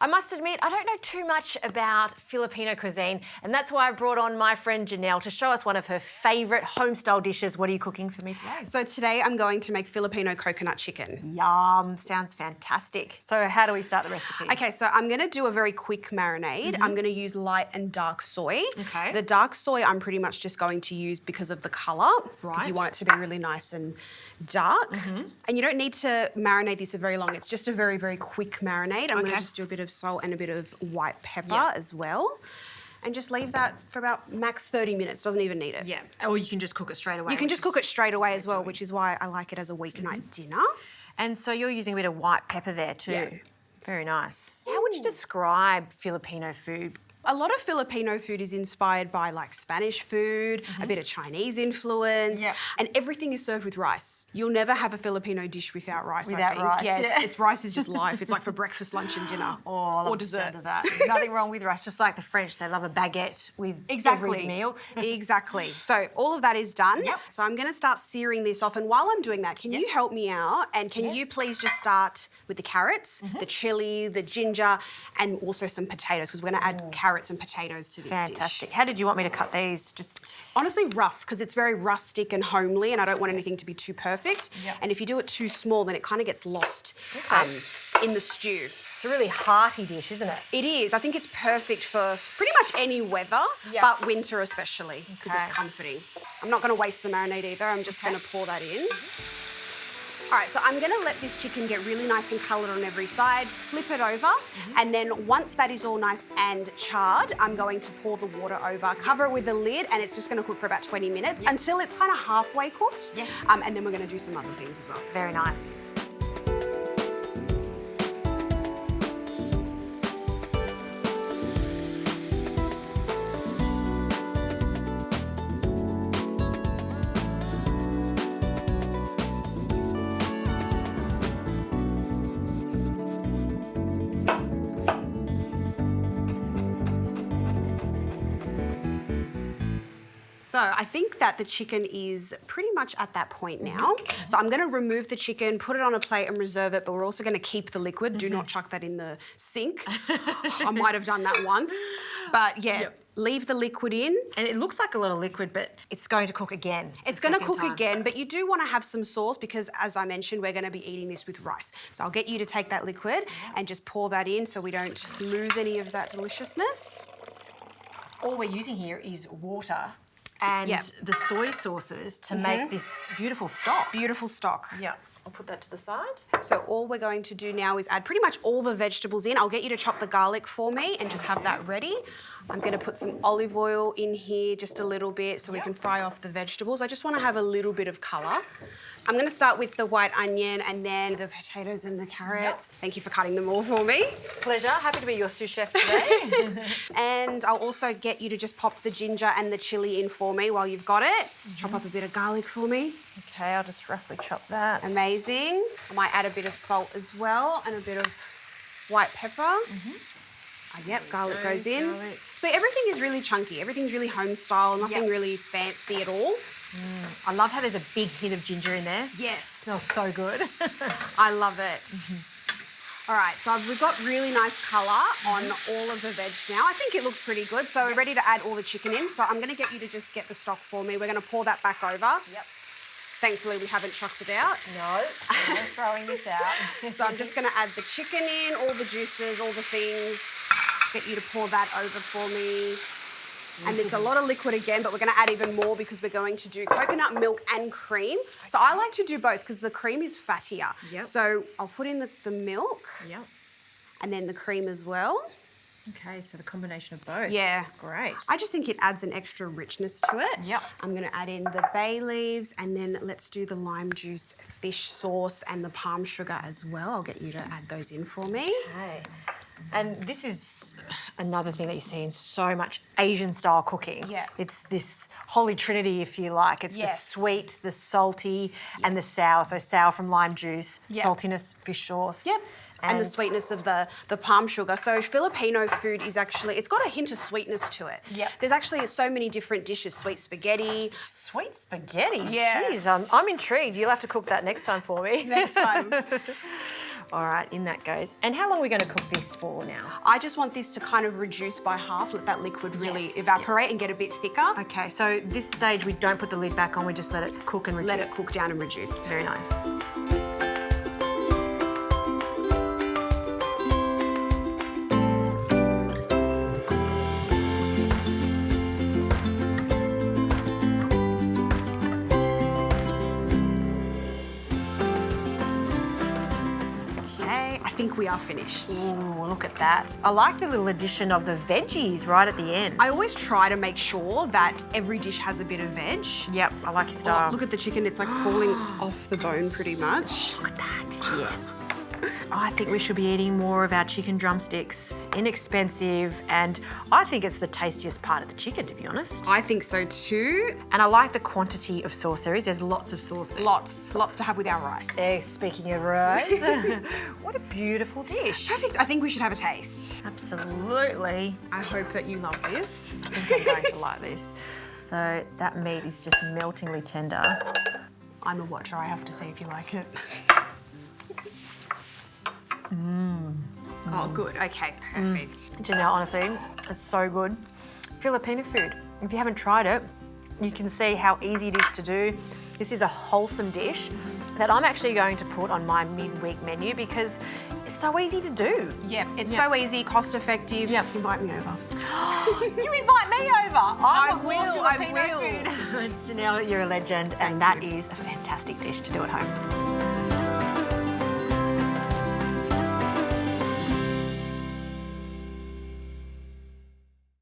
I must admit, I don't know too much about Filipino cuisine, and that's why I brought on my friend Janelle to show us one of her favourite home-style dishes. What are you cooking for me today? So today I'm going to make Filipino coconut chicken. Yum, sounds fantastic. So how do we start the recipe? Okay, so I'm going to do a very quick marinade. I'm going to use light and dark soy. Okay. The dark soy I'm pretty much just going to use because of the colour, because you want it to be really nice and dark. And you don't need to marinate this very long. It's just a very, very quick marinade. I'm going to just do a bit of salt and a bit of white pepper as well. And just leave that for about max 30 minutes. Doesn't even need it. Yeah, or you can just cook it straight away. You can just cook it straight away as well, which is why I like it as a weeknight dinner. And so you're using a bit of white pepper there too. Yeah. Very nice. How would you describe Filipino food? A lot of Filipino food is inspired by like Spanish food, a bit of Chinese influence, and everything is served with rice. You'll never have a Filipino dish without rice, I think. Rice. Yeah, it's rice is just life. It's like for breakfast, lunch and dinner. Oh, I love or dessert. the sound of that. Nothing wrong with rice, just like the French. They love a baguette with every meal. Exactly. So all of that is done. Yep. So I'm going to start searing this off. And while I'm doing that, can you help me out? And can you please just start with the carrots, the chilli, the ginger, and also some potatoes, because we're going to add carrots and potatoes to this Fantastic. dish. How did you want me to cut these? Just Honestly, rough, because it's very rustic and homely, and I don't want anything to be too perfect. And if you do it too small, then it kind of gets lost in the stew. It's a really hearty dish, isn't it? It is. I think it's perfect for pretty much any weather, but winter especially, because it's comforting. I'm not going to waste the marinade either. I'm just going to pour that in. All right, so I'm going to let this chicken get really nice and coloured on every side, flip it over, and then once that is all nice and charred, I'm going to pour the water over, cover it with a lid, and it's just going to cook for about 20 minutes until it's kind of halfway cooked. Yes. And then we're going to do some other things as well. Very nice. So I think that the chicken is pretty much at that point now. So I'm going to remove the chicken, put it on a plate and reserve it, but we're also going to keep the liquid. Do not chuck that in the sink. I might have done that once. But leave the liquid in. And it looks like a lot of liquid, but it's going to cook again. It's going to cook again, but you do want to have some sauce because, as I mentioned, we're going to be eating this with rice. So I'll get you to take that liquid and just pour that in so we don't lose any of that deliciousness. All we're using here is water and the soy sauces to make this beautiful stock. Beautiful stock. Yeah. I'll put that to the side. So all we're going to do now is add pretty much all the vegetables in. I'll get you to chop the garlic for me and just have that ready. I'm going to put some olive oil in here, just a little bit, so we can fry off the vegetables. I just want to have a little bit of colour. I'm going to start with the white onion and then the potatoes and the carrots. Thank you for cutting them all for me. Pleasure. Happy to be your sous chef today. And I'll also get you to just pop the ginger and the chilli in for me while you've got it. Chop up a bit of garlic for me. Okay, I'll just roughly chop that. Amazing. I might add a bit of salt as well and a bit of white pepper. Yep, garlic goes in. So everything is really chunky. Everything's really home style, nothing really fancy at all. I love how there's a big hint of ginger in there. Yes. Smells so good. I love it. All right, so we've got really nice colour on all of the veg now. I think it looks pretty good. So we're ready to add all the chicken in. So I'm going to get you to just get the stock for me. We're going to pour that back over. Yep. Thankfully, we haven't chucked it out. No, we're throwing this out. So I'm just going to add the chicken in, all the juices, all the things. Get you to pour that over for me. And it's a lot of liquid again, but we're going to add even more because we're going to do coconut milk and cream. So I like to do both because the cream is fattier. So I'll put in the milk and then the cream as well. Okay, so the combination of both. Yeah. Great. I just think it adds an extra richness to it. Yep. I'm going to add in the bay leaves and then let's do the lime juice fish sauce and the palm sugar as well. I'll get you to add those in for me. Okay. And this is another thing that you see in so much Asian-style cooking. Yeah. It's this holy trinity, if you like. It's the sweet, the salty, and the sour. So sour from lime juice, saltiness, fish sauce. Yep. And the sweetness of the palm sugar. So Filipino food is actually, it's got a hint of sweetness to it. Yep. There's actually so many different dishes, sweet spaghetti. Sweet spaghetti? Yes. Jeez, I'm intrigued. You'll have to cook that next time for me. Next time. All right, in that goes. And how long are we going to cook this for now? I just want this to kind of reduce by half, let that liquid really Yes. evaporate and get a bit thicker. Okay, so this stage we don't put the lid back on, we just let it cook and reduce. Let it cook down and reduce. Very nice. Okay, I think we are finished. Ooh, look at that. I like the little addition of the veggies right at the end. I always try to make sure that every dish has a bit of veg. Yep, I like your style. Oh, look at the chicken, it's like falling off the bone pretty much. Look at that. Yes. I think we should be eating more of our chicken drumsticks. Inexpensive, and I think it's the tastiest part of the chicken, to be honest. I think so too. And I like the quantity of sauce there is. There's lots of sauce there. Lots to have with our rice. Speaking of rice, what a beautiful dish. Perfect, I think we should have a taste. Absolutely. I hope that you love this. I think I'm going to like this. So that meat is just meltingly tender. I'm a watcher, I have to see if you like it. Oh, good, okay, perfect. Janelle, honestly, it's so good. Filipino food. If you haven't tried it, you can see how easy it is to do. This is a wholesome dish that I'm actually going to put on my midweek menu because it's so easy to do. Yeah, it's so easy, cost effective. Yep. Invite me over. You invite me over. I will. Janelle, you're a legend, and that is a fantastic dish to do at home.